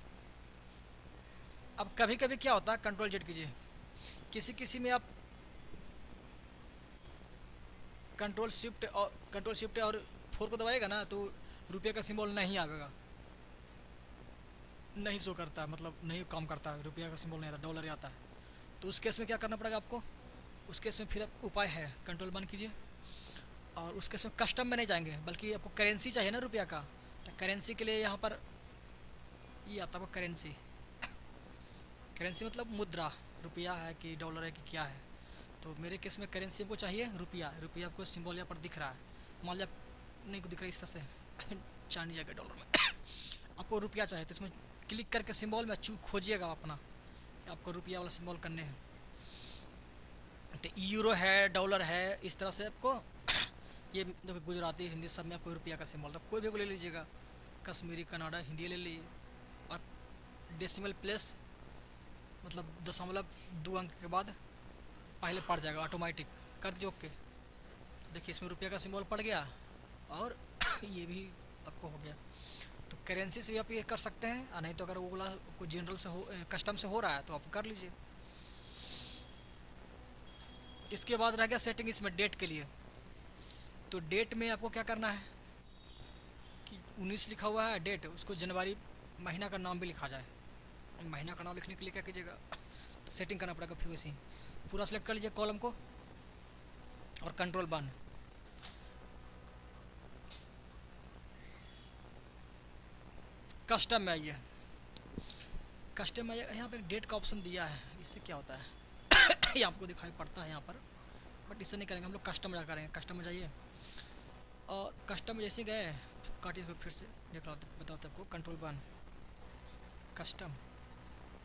अब कभी कभी क्या होता है, कंट्रोल जेड कीजिए, किसी में आप कंट्रोल शिफ्ट और 4 को दबाएगा ना तो रुपये का सिंबल नहीं आएगा, नहीं शो करता, मतलब नहीं काम करता है, रुपया का सिंबल नहीं आता, डॉलर आता है। तो उस केस में क्या करना पड़ेगा आपको, उस केस में फिर उपाय है, कंट्रोल बंद कीजिए और उस केस में कस्टम में नहीं जाएंगे, बल्कि आपको करेंसी चाहिए ना रुपया का, तो करेंसी के लिए यहाँ पर ये आता है करेंसी। करेंसी मतलब मुद्रा, रुपया है कि डॉलर है कि क्या है। तो मेरे केस में करेंसी को चाहिए रुपया, रुपया आपको सिंबल यहाँ पर दिख रहा है, मान लिया नहीं को दिख रहा है इस तरह से चांदी जगह डॉलर में आपको रुपया चाहिए तो इसमें क्लिक करके सिंबल में खोजिएगा अपना, आपको रुपया वाला सिंबल करने हैं। तो यूरो है, डॉलर है, इस तरह से आपको ये देखो गुजराती हिंदी सब में आपको रुपया का सिंबल था, कोई भी को ले लीजिएगा, कश्मीरी कन्नाडा हिंदी ले लीजिए। और डेसिमल प्लेस मतलब 0.2 अंक के बाद पहले पड़ जाएगा ऑटोमेटिक, कर दीजिए ओके। तो देखिए इसमें रुपया का सिंबल पड़ गया और ये भी आपको हो गया। तो करेंसी से भी आप ये कर सकते हैं, और नहीं तो अगर वो वाला कोई जनरल से हो, कस्टम से हो रहा है तो आप कर लीजिए। इसके बाद रह गया सेटिंग इसमें डेट के लिए। तो डेट में आपको क्या करना है कि 19 लिखा हुआ है डेट, उसको जनवरी महीना का नाम भी लिखा जाए। महीना का नाम लिखने के लिए क्या कीजिएगा, तो सेटिंग करना पड़ेगा, फिर वैसे ही पूरा सेलेक्ट कर लीजिए कॉलम को और कंट्रोल बंद। कस्टम में आइए, कस्टम में यहाँ पे एक डेट का ऑप्शन दिया है, इससे क्या होता है ये आपको दिखाई पड़ता है यहाँ पर, बट इससे नहीं करेंगे हम लोग, कस्टम में जा करेंगे। कस्टम में जाइए और कस्टम में जैसे गए काटिए, फिर से देख रहा बताते आपको, कंट्रोल बंद, कस्टम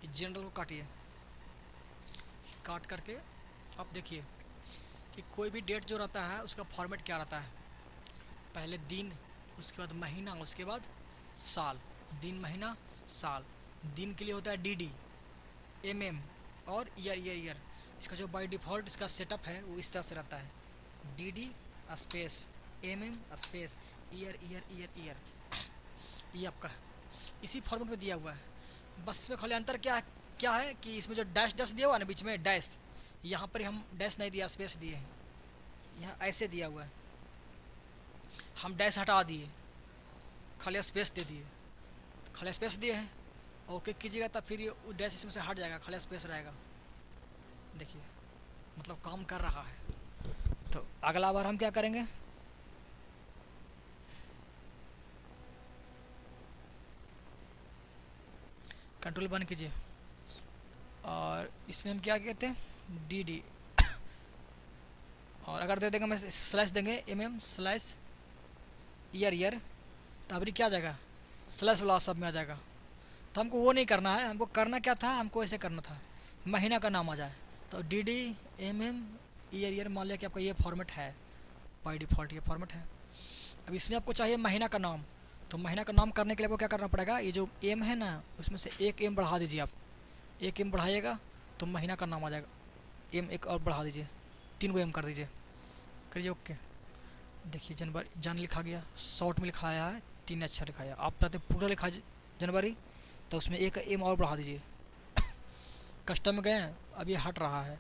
जनरल को काटिए, काट करके आप देखिए कि कोई भी डेट जो रहता है उसका फॉर्मेट क्या रहता है, पहले दिन, उसके बाद महीना, उसके बाद साल, दिन महीना साल। दिन के लिए होता है DD, MM और ईयर। इसका जो बाय डिफ़ॉल्ट इसका सेटअप है वो इस तरह से रहता है, DD space MM space year. ये आपका इसी फॉर्मेट में दिया हुआ है। बस इसमें खाली अंतर क्या है कि इसमें जो डैश दिया हुआ है ना बीच में डैश, यहाँ पर हम डैश नहीं दिया, स्पेस दिए हैं, यहाँ ऐसे दिया हुआ है, हम डैश हटा दिए, खाली स्पेस दे दिए, खाली स्पेस दिए हैं, ओके कीजिएगा तब फिर ये डैश इसमें से हट जाएगा, खाली स्पेस रहेगा। देखिए मतलब काम कर रहा है। तो अगला बार हम क्या करेंगे, कंट्रोल बंद कीजिए और इसमें हम क्या कहते हैं डी डी, और अगर दे देंगे मैं स्लैश देंगे एम स्लैश ईयर, तो अभी क्या आ जाएगा, स्लैश वाला सब में आ जाएगा। तो हमको वो नहीं करना है, हमको करना क्या था, हमको ऐसे करना था महीना का नाम आ जाए। तो डी डी एम ईयर मान लिया कि आपका ये फॉर्मेट है, बाई डिफ़ॉल्ट ये फॉर्मेट है। अब इसमें आपको चाहिए महीना का नाम, तो महीना का नाम करने के लिए आपको क्या करना पड़ेगा, ये जो एम है ना उसमें से एक एम बढ़ा दीजिए आप, एक एम बढ़ाइएगा तो महीना का नाम आ जाएगा। एम एक और बढ़ा दीजिए, 3 को एम कर दीजिए, करिए ओके। देखिए जनवरी जन लिखा गया, शॉर्ट में लिखा आया है 3 अक्षर लिखा है, आप चाहते पूरा लिखा जनवरी तो उसमें एक एम और बढ़ा दीजिए। कस्टम में गए, अब ये हट रहा है।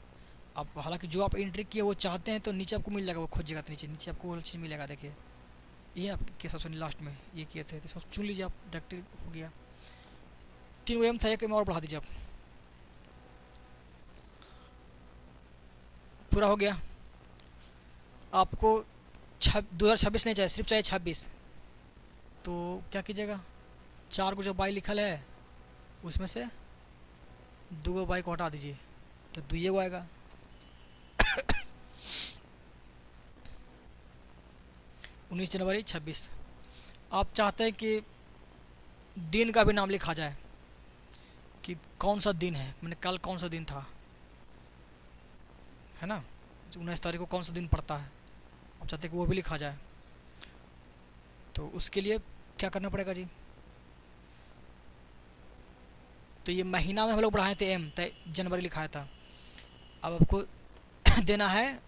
आप हालांकि जो आप एंट्री किए वो चाहते हैं तो नीचे आपको मिल जाएगा, वो खोजिएगा तो नीचे नीचे आपको वो चीज़ मिलेगा। देखिए ये आपके सबसे लास्ट में ये किए थे, तो इसको चुन लीजिए आप, डायरेक्ट हो गया। 3 एम था, एक एम और बढ़ा दीजिए आप, पूरा हो गया। आपको 2026 नहीं चाहिए, सिर्फ चाहिए 26। तो क्या कीजिएगा, 4 को जो बाई लिखल है उसमें से 2 बाई को हटा दीजिए तो 2 को आएगा। 19 जनवरी 26। आप चाहते हैं कि दिन का भी नाम लिखा जाए कि कौन सा दिन है, मैंने कल कौन सा दिन था, है ना, 19 तारीख को कौन सा दिन पड़ता है, आप चाहते हैं कि वो भी लिखा जाए। तो उसके लिए क्या करना पड़ेगा जी, तो ये महीना में हम लोग बढ़ाए थे एम, तो जनवरी लिखाया था। अब आपको देना है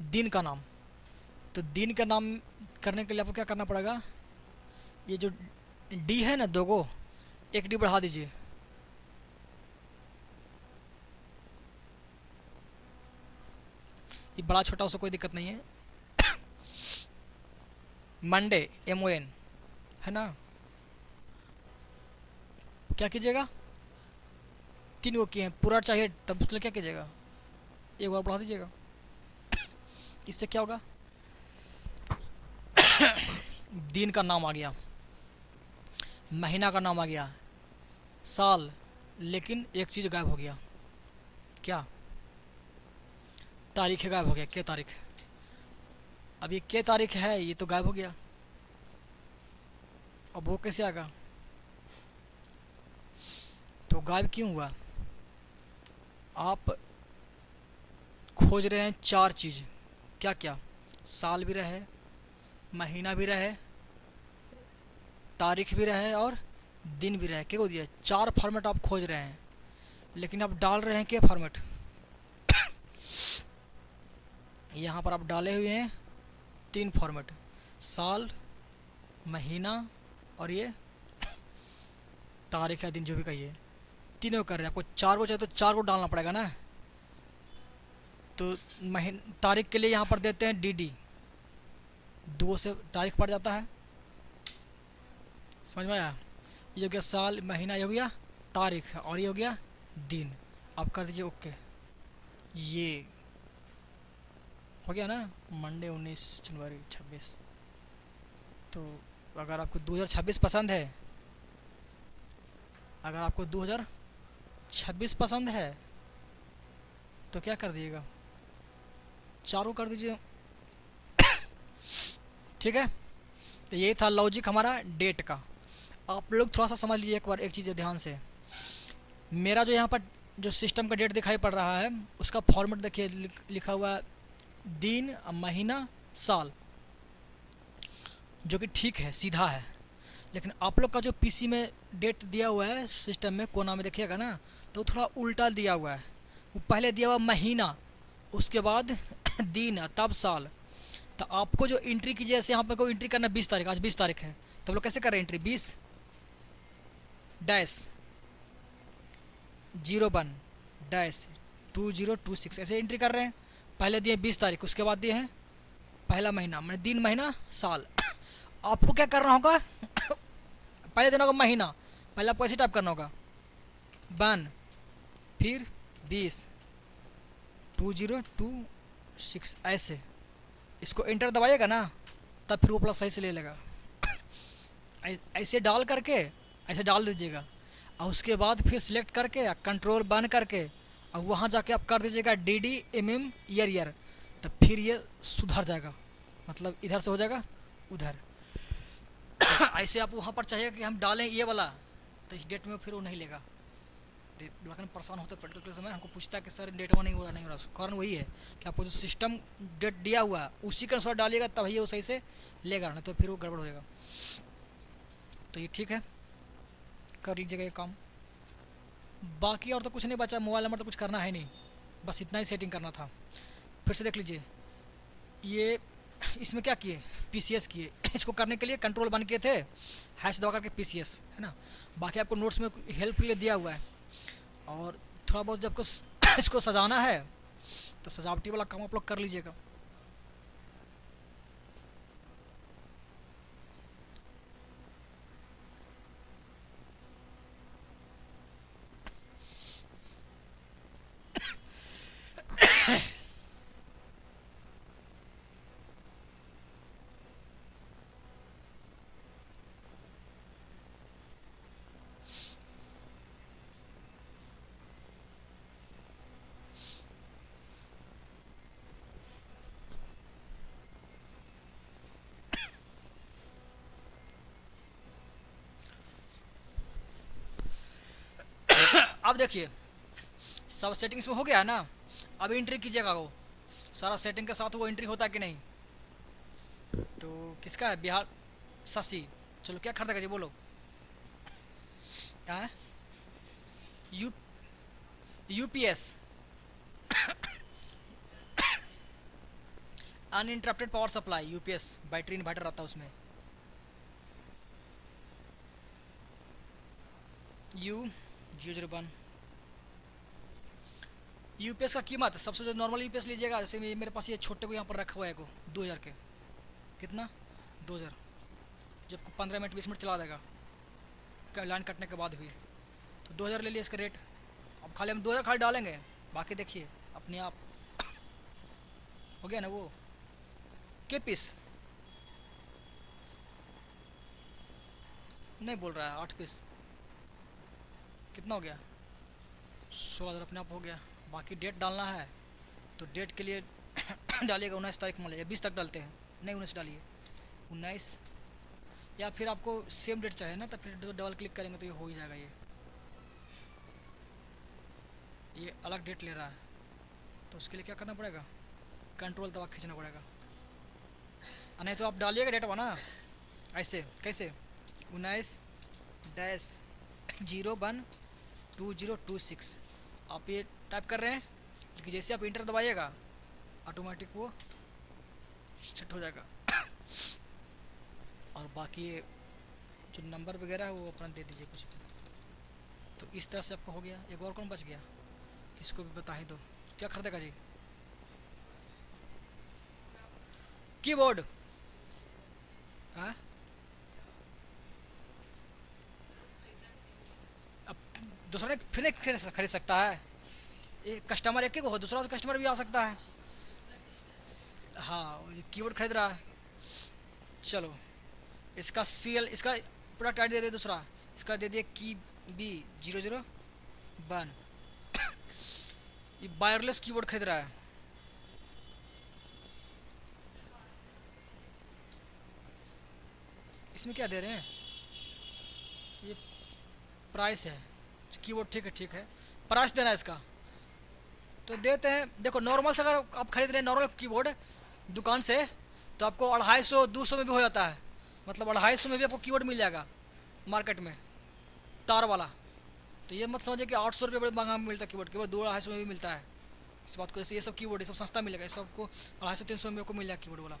दिन का नाम, तो दिन का नाम करने के लिए आपको क्या करना पड़ेगा, ये जो डी है ना 2 को, एक डी बढ़ा दीजिए, ये बड़ा छोटा उससे कोई दिक्कत नहीं है। मंडे MON है ना, क्या कीजिएगा, 3 को किए हैं, पूरा चाहिए तब उसके लिए क्या कीजिएगा, एक और बढ़ा दीजिएगा। इससे क्या होगा, दिन का नाम आ गया, महीना का नाम आ गया, साल, लेकिन एक चीज़ गायब हो गया, क्या, तारीख गायब हो गया, क्या तारीख, अब ये क्या तारीख है ये तो गायब हो गया। अब वो कैसे आएगा, तो गायब क्यों हुआ, आप खोज रहे हैं 4 चीज़, क्या क्या, साल भी रहे, महीना भी रहे, तारीख भी रहे और दिन भी रहे, क्या हो दिया, 4 फॉर्मेट आप खोज रहे हैं, लेकिन आप डाल रहे हैं क्या फॉर्मेट, यहाँ पर आप डाले हुए हैं 3 फॉर्मेट, साल, महीना और ये तारीख या दिन जो भी कहिए, तीनों कर रहे हैं। आपको 4 को चाहिए तो 4 को डालना पड़ेगा ना, तो तारीख के लिए यहाँ पर देते हैं DD, 2 से तारीख पड़ जाता है, समझ में आया, ये हो गया साल, महीना, ये हो गया तारीख और ये हो गया दिन। आप कर दीजिए ओके, ये हो गया ना, मंडे 19 जनवरी 26। तो अगर आपको 2026 पसंद है, अगर आपको 2026 पसंद है तो क्या कर दिएगा, 4 को कर दीजिए। ठीक है, तो ये था लॉजिक हमारा डेट का। आप लोग थोड़ा सा समझ लीजिए एक बार, एक चीज़ ध्यान से, मेरा जो यहाँ पर जो सिस्टम का डेट दिखाई पड़ रहा है उसका फॉर्मेट देखिए, लिखा हुआ है दिन, महीना, साल, जो कि ठीक है, सीधा है। लेकिन आप लोग का जो पीसी में डेट दिया हुआ है सिस्टम में कोना में देखिएगा ना, तो थोड़ा उल्टा दिया हुआ है, वो पहले दिया हुआ महीना, उसके बाद दिन, तब साल। तो आपको जो एंट्री कीजिए, जैसे यहाँ पर कोई एंट्री करना 20 तारीख, आज 20 तारीख है, तो हम लोग कैसे कर रहे हैं एंट्री, 20-01-20 2026 ऐसे एंट्री कर रहे हैं। पहले दिए 20 तारीख, उसके बाद दिए हैं पहला महीना, मैंने दिन महीना साल। आपको क्या करना होगा पहले देना होगा महीना, पहले आपको ऐसे टाइप करना होगा 1 फिर 20 2026 ऐसे, इसको एंटर दबाइएगा ना तब फिर वो प्लस सही से ले लेगा। ऐसे डाल करके ऐसे डाल दीजिएगा और उसके बाद फिर सिलेक्ट करके कंट्रोल बंद करके और वहाँ जाके आप कर दीजिएगा DD ईयर, तब फिर ये सुधर जाएगा, मतलब इधर से हो जाएगा उधर। ऐसे आप वहाँ पर चाहिए कि हम डालें ये वाला, तो इस डेट में फिर वो नहीं लेगा। लेकिन परेशान होते प्रैक्टिकल समय हमको पूछता है कि सर डेट नहीं हो रहा, नहीं हो रहा। कारण वही है कि आपको जो सिस्टम डेट दिया हुआ है उसी के अनुसार डालिएगा तब ये वो सही से लेगा, नहीं तो फिर वो गड़बड़ हो जाएगा। तो ये ठीक है, कर लीजिएगा ये काम। बाकी और तो कुछ नहीं बचा, मोबाइल नंबर तो कुछ करना है नहीं, बस इतना ही सेटिंग करना था। फिर से देख लीजिए, ये इसमें क्या किए PCS किए। इसको करने के लिए कंट्रोल बन किए थे, हैश दबा करके PCS है ना। बाकी आपको नोट्स में हेल्प के लिए दिया हुआ है। और थोड़ा बहुत जब इसको सजाना है तो सजावटी वाला काम आप लोग कर लीजिएगा। अब देखिए सब सेटिंग्स में हो गया है ना। अब एंट्री कीजिएगा, वो सारा सेटिंग के साथ वो एंट्री होता है कि नहीं। तो किसका है बिहार शशि, चलो क्या खरीदेगा जी बोलो। हाँ UPS uninterrupted power supply, UPS battery inverter आता है उसमें। U001 UPS का कीमत सबसे जो नॉर्मल UPS लीजिएगा, जैसे मेरे पास ये छोटे को यहाँ पर रखा हुआ है को 2000 के, कितना 2000, जब 15 मिनट 20 मिनट चला देगा लाइन कटने के बाद भी, तो 2000 ले लिए इसका रेट। अब खाली हम 2000 खाली डालेंगे, बाकी देखिए अपने आप हो गया ना। वो के पीस नहीं बोल रहा है, 8 पीस कितना हो गया 16,000 अपने आप हो गया। बाकी डेट डालना है तो डेट के लिए डालिएगा 19 तारीख मान लीजिए, 20 तक डालते हैं, नहीं 19 डालिए 19, या फिर आपको सेम डेट चाहिए ना तो फिर डबल क्लिक करेंगे तो ये हो ही जाएगा। ये अलग डेट ले रहा है तो उसके लिए क्या करना पड़ेगा, कंट्रोल दबा खींचना पड़ेगा। नहीं तो आप डालिएगा डेट बना ऐसे कैसे 19-01-2026 आप ये टाइप कर रहे हैं, लेकिन जैसे आप इंटर दबाइएगा ऑटोमेटिक वो सेट हो जाएगा। और बाकी ये जो नंबर वगैरह है वो अपना दे दीजिए कुछ भी। तो इस तरह से आपका हो गया। एक और कौन बच गया, इसको भी बता ही दो, क्या खरीदेगा जी। कीबोर्ड हाँ, अब दूसरा ने फिर नहीं खरीद सकता है, ये कस्टमर एक ही को हो, दूसरा कस्टमर भी आ सकता है। हाँ कीबोर्ड खरीद रहा है, चलो इसका सीरियल, इसका प्रोडक्ट आईडी दे दे दूसरा, इसका दे दिए KB001। ये वायरलेस कीबोर्ड खरीद रहा है। इसमें क्या दे रहे हैं, ये प्राइस है कीबोर्ड, ठीक है ठीक है, प्राइस देना है इसका तो देते हैं। देखो नॉर्मल से अगर आप खरीद रहे हैं नॉर्मल कीबोर्ड दुकान से तो आपको 250-200 में भी हो जाता है, मतलब 250 में भी आपको कीबोर्ड मिल जाएगा मार्केट में तार वाला। तो ये मत समझिए कि 800 रुपये बड़े महंगा मिलता है कीबोर्ड, कीबोर्ड 200-250 में भी मिलता है। इस बात को, जैसे ये सब कीबोर्ड ये सब सस्ता मिलेगा, ये सबको 250-300 में आपको मिल जाएगा कीबोर्ड वाला।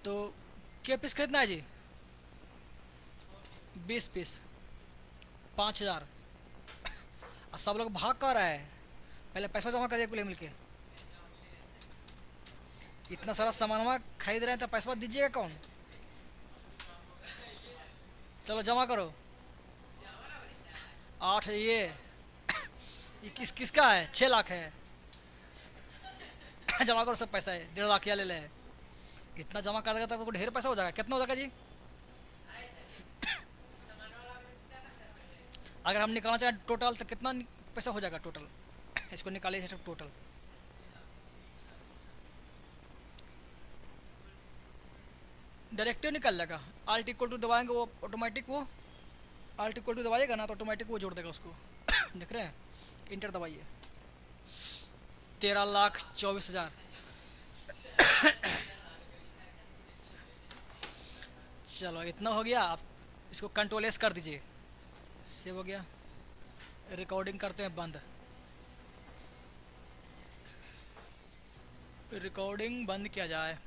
तो क्या पीस खरीदना है जी, 20 पीस 5000। सब लोग भाग कर रहा है, पहले पैसा जमा करिए कुल मिलके। इतना सारा सामान खरीद रहे हैं तो पैसा दीजिएगा कौन? चलो जमा करो। 8 है ये किसका है? 6 लाख है। जमा करो सब पैसा है, 1.5 लाख क्या ले ले। इतना जमा कर देगा तो ढेर पैसा हो जाएगा। कितना हो जाएगा जी? अगर हम निकालना चाहें टोटल तो कितना पैसा हो जाएगा टोटल? इसको निकालिए सब टोटल। डायरेक्टिव निकल जाएगा। आल्ट इक्वल टू दबाएंगे वो ऑटोमेटिक, वो आल्ट इक्वल टू दबाइएगा ना तो ऑटोमेटिक वो जोड़ देगा उसको। देख रहे हैं? इंटर दबाइए। 13,24,000। चलो इतना हो गया। आप इसको कंट्रोल एस कर दीजिए। सेव हो गया। रिकॉर्डिंग करते हैं बंद। रिकॉर्डिंग बंद किया जाए।